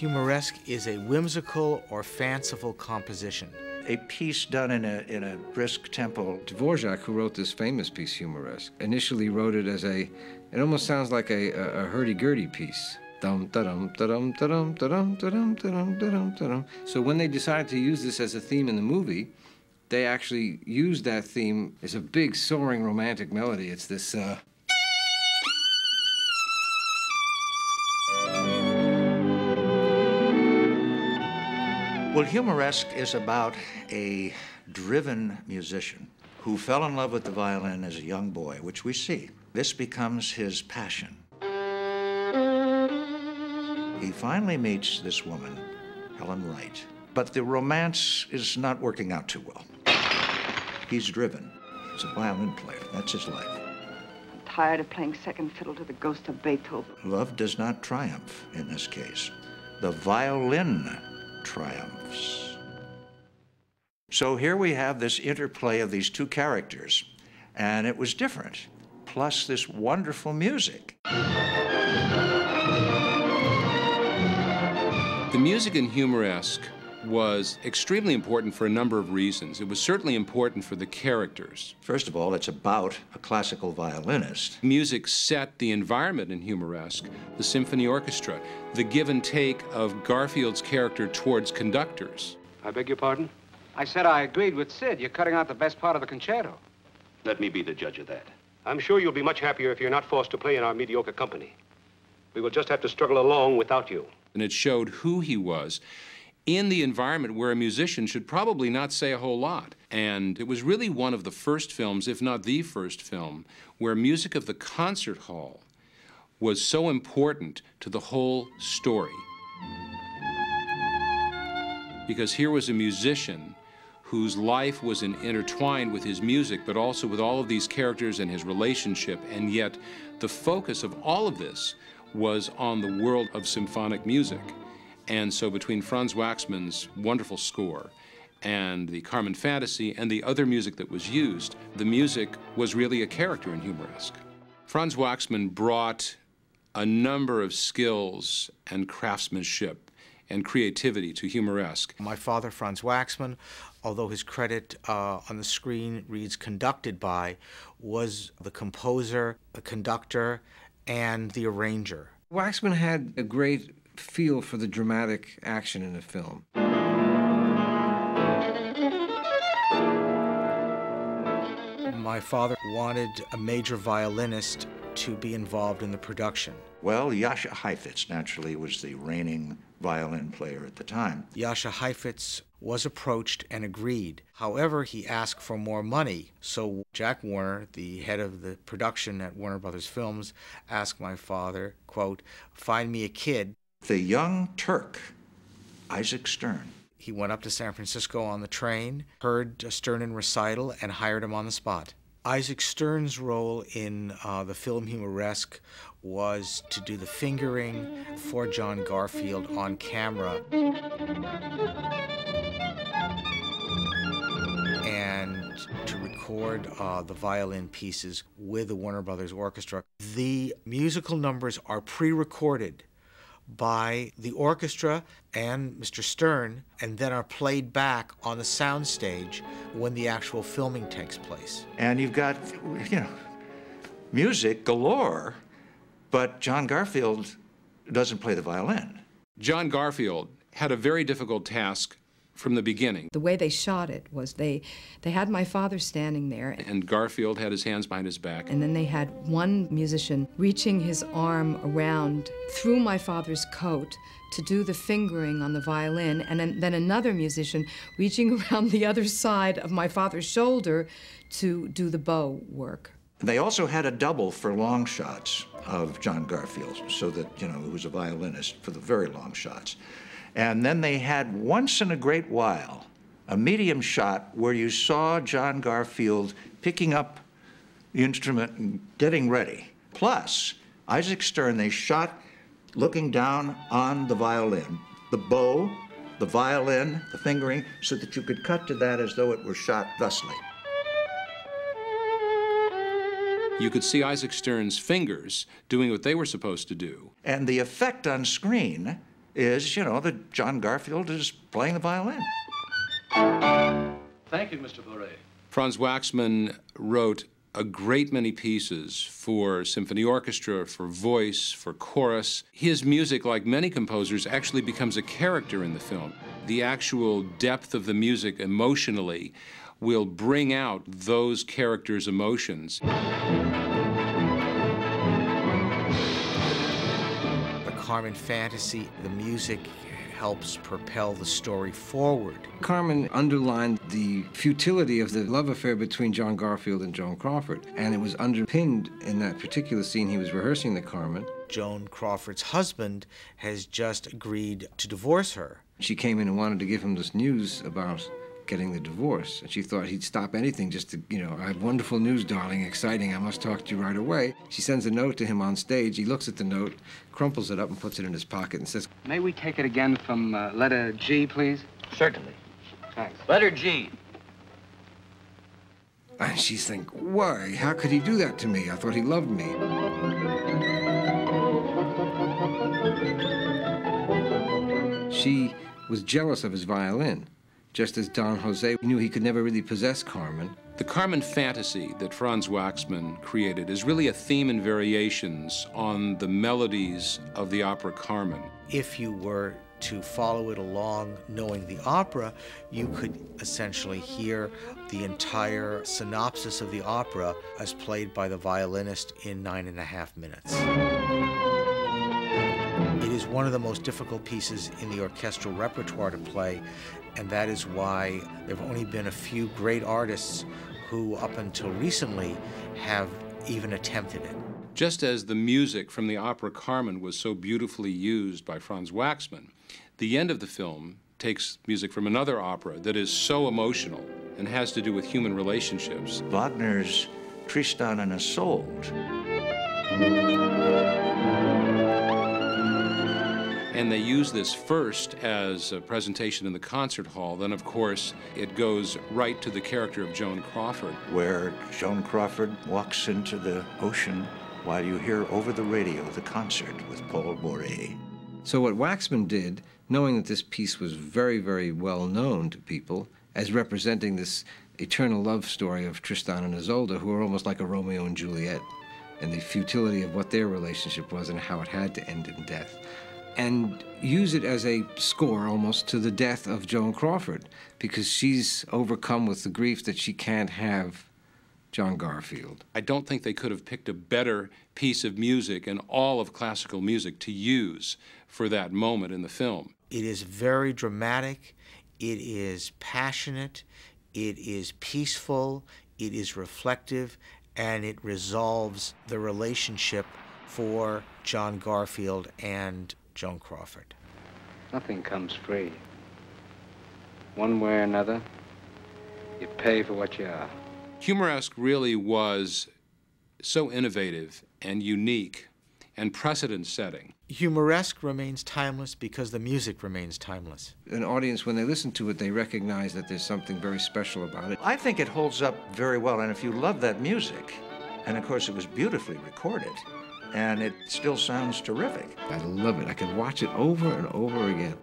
Humoresque is a whimsical or fanciful composition. A piece done in a brisk tempo. Dvorak, who wrote this famous piece, Humoresque, initially wrote it as it almost sounds like a hurdy-gurdy piece. Dum da-dum da-dum da-dum da-dum da-dum da-dum da-dum da-dum. So when they decided to use this as a theme in the movie, they actually used that theme as a big, soaring, romantic melody. It's this, Well, Humoresque is about a driven musician who fell in love with the violin as a young boy, which we see. This becomes his passion. He finally meets this woman, Helen Wright, but the romance is not working out too well. He's driven. He's a violin player. That's his life. I'm tired of playing second fiddle to the ghost of Beethoven. Love does not triumph in this case. The violin triumphs. So here we have this interplay of these two characters, and it was different, plus this wonderful music. The music in Humoresque was extremely important for a number of reasons. It was certainly important for the characters. First of all, it's about a classical violinist. Music set the environment in Humoresque, the symphony orchestra, the give and take of Garfield's character towards conductors. I beg your pardon? I said I agreed with Sid. You're cutting out the best part of the concerto. Let me be the judge of that. I'm sure you'll be much happier if you're not forced to play in our mediocre company. We will just have to struggle along without you. And it showed who he was in the environment where a musician should probably not say a whole lot. And it was really one of the first films, if not the first film, where music of the concert hall was so important to the whole story. Because here was a musician whose life was intertwined with his music, but also with all of these characters and his relationship, and yet the focus of all of this was on the world of symphonic music. And so between Franz Waxman's wonderful score and the Carmen Fantasy and the other music that was used, the music was really a character in Humoresque. Franz Waxman brought a number of skills and craftsmanship and creativity to Humoresque. My father, Franz Waxman, although his credit on the screen reads conducted by, was the composer, the conductor, and the arranger. Waxman had a great feel for the dramatic action in a film. My father wanted a major violinist to be involved in the production. Well, Jascha Heifetz, naturally, was the reigning violin player at the time. Jascha Heifetz was approached and agreed. However, he asked for more money. So Jack Warner, the head of the production at Warner Brothers Films, asked my father, quote, "Find me a kid." The young Turk, Isaac Stern. He went up to San Francisco on the train, heard Stern in recital, and hired him on the spot. Isaac Stern's role in the film Humoresque was to do the fingering for John Garfield on camera and to record the violin pieces with the Warner Brothers Orchestra. The musical numbers are pre-recorded by the orchestra and Mr. Stern, and then are played back on the soundstage when the actual filming takes place. And you've got, you know, music galore, but John Garfield doesn't play the violin. John Garfield had a very difficult task from the beginning. The way they shot it was they had my father standing there. And Garfield had his hands behind his back. And then they had one musician reaching his arm around through my father's coat to do the fingering on the violin, and then another musician reaching around the other side of my father's shoulder to do the bow work. They also had a double for long shots of John Garfield, so that, you know, he was a violinist for the very long shots. And then they had, once in a great while, a medium shot where you saw John Garfield picking up the instrument and getting ready. Plus, Isaac Stern, they shot looking down on the violin, the bow, the violin, the fingering, so that you could cut to that as though it were shot thusly. You could see Isaac Stern's fingers doing what they were supposed to do. And the effect on screen is, you know, that John Garfield is playing the violin. Thank you, Mr. Boray. Franz Waxman wrote a great many pieces for symphony orchestra, for voice, for chorus. His music, like many composers, actually becomes a character in the film. The actual depth of the music emotionally will bring out those characters' emotions. The Carmen fantasy, the music helps propel the story forward. Carmen underlined the futility of the love affair between John Garfield and Joan Crawford, and it was underpinned in that particular scene he was rehearsing the Carmen. Joan Crawford's husband has just agreed to divorce her. She came in and wanted to give him this news about getting the divorce, and she thought he'd stop anything just to, you know, I have wonderful news, darling, exciting, I must talk to you right away. She sends a note to him on stage. He looks at the note, crumples it up and puts it in his pocket and says, "May we take it again from letter G, please?" Certainly. Thanks. Letter G. and she's thinking, why? How could he do that to me? I thought he loved me. She was jealous of his violin, just as Don Jose knew he could never really possess Carmen. The Carmen fantasy that Franz Waxman created is really a theme and variations on the melodies of the opera Carmen. If you were to follow it along knowing the opera, you could essentially hear the entire synopsis of the opera as played by the violinist in 9.5 minutes. It is one of the most difficult pieces in the orchestral repertoire to play, and that is why there have only been a few great artists who, up until recently, have even attempted it. Just as the music from the opera Carmen was so beautifully used by Franz Waxman, the end of the film takes music from another opera that is so emotional and has to do with human relationships. Wagner's Tristan and Isolde. And they use this first as a presentation in the concert hall. Then, of course, it goes right to the character of Joan Crawford. Where Joan Crawford walks into the ocean while you hear over the radio the concert with Paul Boray. So what Waxman did, knowing that this piece was very, very well known to people as representing this eternal love story of Tristan and Isolde, who are almost like a Romeo and Juliet, and the futility of what their relationship was and how it had to end in death, and use it as a score almost to the death of Joan Crawford, because she's overcome with the grief that she can't have John Garfield. I don't think they could have picked a better piece of music in all of classical music to use for that moment in the film. It is very dramatic, it is passionate, it is peaceful, it is reflective, and it resolves the relationship for John Garfield and Joan Crawford. Nothing comes free. One way or another, you pay for what you are. Humoresque really was so innovative and unique and precedent-setting. Humoresque remains timeless because the music remains timeless. An audience, when they listen to it, they recognize that there's something very special about it. I think it holds up very well, and if you love that music, and of course it was beautifully recorded, and it still sounds terrific. I love it. I can watch it over and over again.